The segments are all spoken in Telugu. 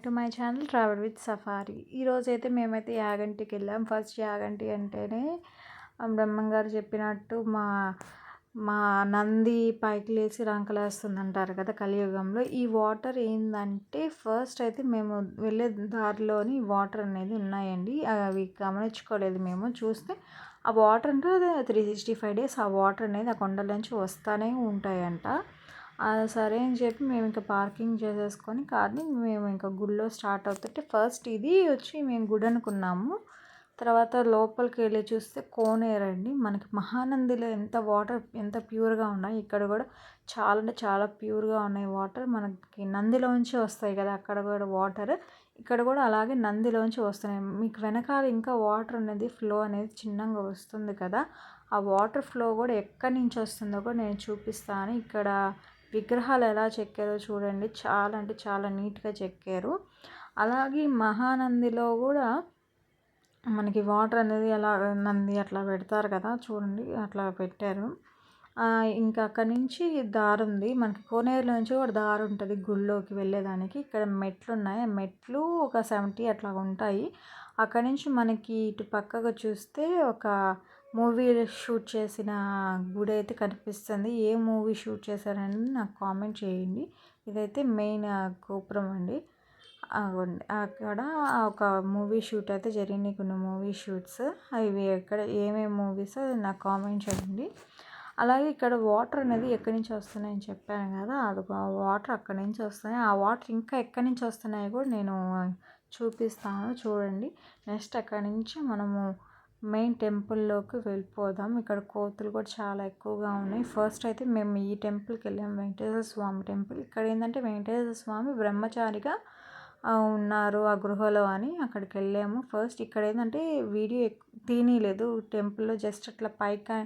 Back to my channel travel with safari. ఈరోజైతే మేమైతే యాగంటికి వెళ్ళాం. ఫస్ట్ యాగంటి అంటేనే బ్రహ్మంగారు చెప్పినట్టు మా మా నంది పైకి లేచి రంకలేస్తుంది అంటారు కదా కలియుగంలో. ఈ వాటర్ ఏంటంటే ఫస్ట్ అయితే మేము వెళ్ళే దారిలోని వాటర్ అనేది ఉన్నాయండి. అవి గమనించుకోలేదు మేము. చూస్తే ఆ వాటర్ అంటే 365 డేస్ ఆ వాటర్ అనేది ఆ కొండల నుంచి వస్తూనే ఉంటాయంట. సరే అని చెప్పి మేము ఇంకా పార్కింగ్ చేసేసుకొని కార్ని మేము ఇంకా గుడిలో స్టార్ట్ అవుతుంటే ఫస్ట్ ఇది వచ్చి మేము గుడి అనుకున్నాము. తర్వాత లోపలికి వెళ్ళి చూస్తే కోనేరు అండి. మనకి మహానందిలో ఎంత వాటర్ ఎంత ప్యూర్గా ఉన్నాయి, ఇక్కడ కూడా చాలా అంటే చాలా ప్యూర్గా ఉన్నాయి వాటర్. మనకి నందిలోంచి వస్తాయి కదా అక్కడ కూడా వాటర్, ఇక్కడ కూడా అలాగే నందిలోంచి వస్తున్నాయి. మీకు వెనకాల ఇంకా వాటర్ అనేది ఫ్లో అనేది చిన్నగా వస్తుంది కదా, ఆ వాటర్ ఫ్లో కూడా ఎక్కడి నుంచి వస్తుందో కూడా నేను చూపిస్తాను. ఇక్కడ విగ్రహాలు ఎలా చెక్కారో చూడండి, చాలా అంటే చాలా నీట్గా చెక్కారు. అలాగే మహానందిలో కూడా మనకి వాటర్ అనేది ఎలా నంది అట్లా పెడతారు కదా చూడండి, అట్లా పెట్టారు. ఇంకా అక్కడి నుంచి దారి ఉంది, మనకి కోనేరులో నుంచి కూడా దారి ఉంటుంది గుళ్ళోకి వెళ్ళేదానికి. ఇక్కడ మెట్లు ఉన్నాయి, మెట్లు ఒక 70 అట్లా ఉంటాయి. అక్కడి నుంచి మనకి ఇటు పక్కకు చూస్తే ఒక మూవీ షూట్ చేసిన గుడి అయితే కనిపిస్తుంది. ఏ మూవీ షూట్ చేశారని నాకు కామెంట్ చేయండి. ఇదైతే మెయిన్ గోపురం అండి. అక్కడ ఒక మూవీ షూట్ అయితే జరిగినాయి, కొన్ని మూవీ షూట్స్. అవి ఎక్కడ ఏమేమి మూవీస్ నాకు కామెంట్ చేయండి. అలాగే ఇక్కడ వాటర్ అనేది ఎక్కడి నుంచి వస్తున్నాయని చెప్పాను కదా, అది వాటర్ అక్కడి నుంచి వస్తున్నాయి. ఆ వాటర్ ఇంకా ఎక్కడి నుంచి వస్తున్నాయో కూడా నేను చూపిస్తాను చూడండి. నెక్స్ట్ అక్కడి నుంచి మనము మెయిన్ టెంపుల్లోకి వెళ్ళిపోదాం. ఇక్కడ కోతులు కూడా చాలా ఎక్కువగా ఉన్నాయి. ఫస్ట్ అయితే మేము ఈ టెంపుల్కి వెళ్ళాము, వెంకటేశ్వర స్వామి టెంపుల్. ఇక్కడ ఏంటంటే వెంకటేశ్వర స్వామి బ్రహ్మచారిగా ఉన్నారు ఆ గృహలో అని అక్కడికి వెళ్ళాము. ఫస్ట్ ఇక్కడ ఏంటంటే వీడియో తీయలేదు టెంపుల్లో, జస్ట్ అట్లా పైకి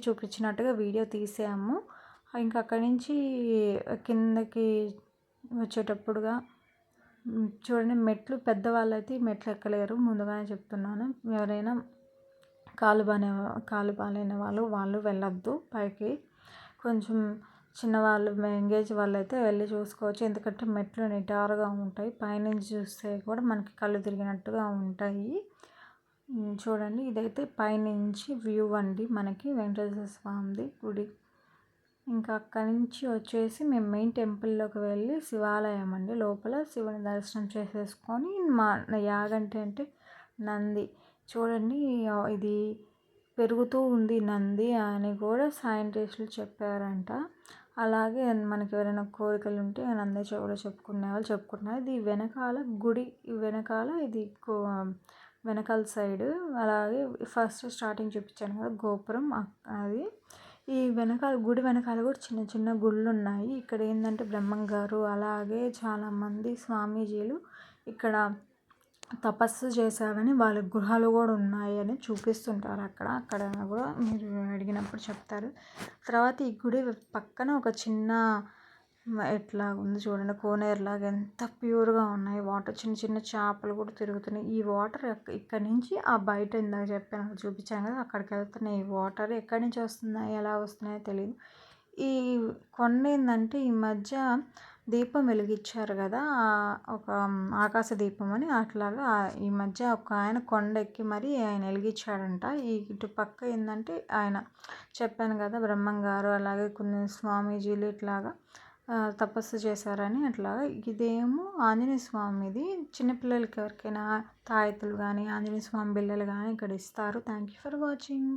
చూపించినట్టుగా వీడియో తీసాము. ఇంకా అక్కడి నుంచి కిందకి వచ్చేటప్పుడుగా చూడండి, మెట్లు పెద్దవాళ్ళు అయితే మెట్లు ఎక్కలేరు, ముందుగానే చెప్తున్నాను. ఎవరైనా కాలు బాగాలేని వాళ్ళు వెళ్ళొద్దు పైకి. కొంచెం చిన్నవాళ్ళు ఎంగేజ్ వాళ్ళు అయితే వెళ్ళి చూసుకోవచ్చు, ఎందుకంటే మెట్లు నిటారుగా ఉంటాయి. పైనుంచి చూస్తే కూడా మనకి కళ్ళు తిరిగినట్టుగా ఉంటాయి. చూడండి, ఇదైతే పైనుంచి వ్యూ అండి మనకి వెంకటేశ్వర స్వామిది గుడి. ఇంకా అక్కడి నుంచి వచ్చేసి మేము మెయిన్ టెంపుల్లోకి వెళ్ళి శివాలయం అండి, లోపల శివుని దర్శనం చేసేసుకొని మా యాగంటి అంటే నంది చూడండి, ఇది పెరుగుతూ ఉంది నంది అని కూడా సైంటిస్టులు చెప్పారంట. అలాగే మనకి ఎవరైనా కోరికలు ఉంటే నంది కూడా చెప్పుకునే వాళ్ళు చెప్పుకుంటున్నారు. ఇది వెనకాల గుడి వెనకాల, ఇది వెనకాల సైడ్. అలాగే ఫస్ట్ స్టార్టింగ్ చూపించాను కదా గోపురం, అది ఈ వెనకాల గుడి వెనకాల కూడా చిన్న చిన్న గుళ్ళు ఉన్నాయి. ఇక్కడ ఏంటంటే బ్రహ్మంగారు అలాగే చాలామంది స్వామీజీలు ఇక్కడ తపస్సు చేశారని వాళ్ళ గృహాలు కూడా ఉన్నాయి అని చూపిస్తుంటారు. అక్కడ కూడా మీరు అడిగినప్పుడు చెప్తారు. తర్వాత ఈ గుడి పక్కన ఒక చిన్న ఎట్లా ఉంది చూడండి, కోనేరులాగా ఎంత ప్యూర్గా ఉన్నాయి వాటర్. చిన్న చిన్న చేపలు కూడా తిరుగుతున్నాయి. ఈ వాటర్ ఇక్కడ నుంచి ఆ బయట ఇందాక చెప్పాను చూపించాను కదా, అక్కడికి వెళ్తున్నాయి. ఈ వాటర్ ఎక్కడి నుంచి వస్తున్నాయి ఎలా వస్తున్నాయో తెలియదు. ఈ కొండ ఏంటంటే ఈ మధ్య దీపం వెలిగించారు కదా, ఒక ఆకాశ దీపం అని, అట్లాగా ఈ మధ్య ఒక ఆయన కొండ ఎక్కి మరి ఆయన వెలిగించాడంట. ఈ ఇటు పక్క ఏంటంటే ఆయన చెప్పాను కదా బ్రహ్మంగారు అలాగే కొన్ని స్వామీజీలు ఇట్లాగా తపస్సు చేశారని అట్లాగా. ఇదేమో ఆంజనేయ స్వామిది. చిన్నపిల్లలకి ఎవరికైనా తాయెత్తులు కానీ ఆంజనేయ స్వామి బిళ్ళలు కానీ ఇక్కడ ఇస్తారు. Thank you for watching.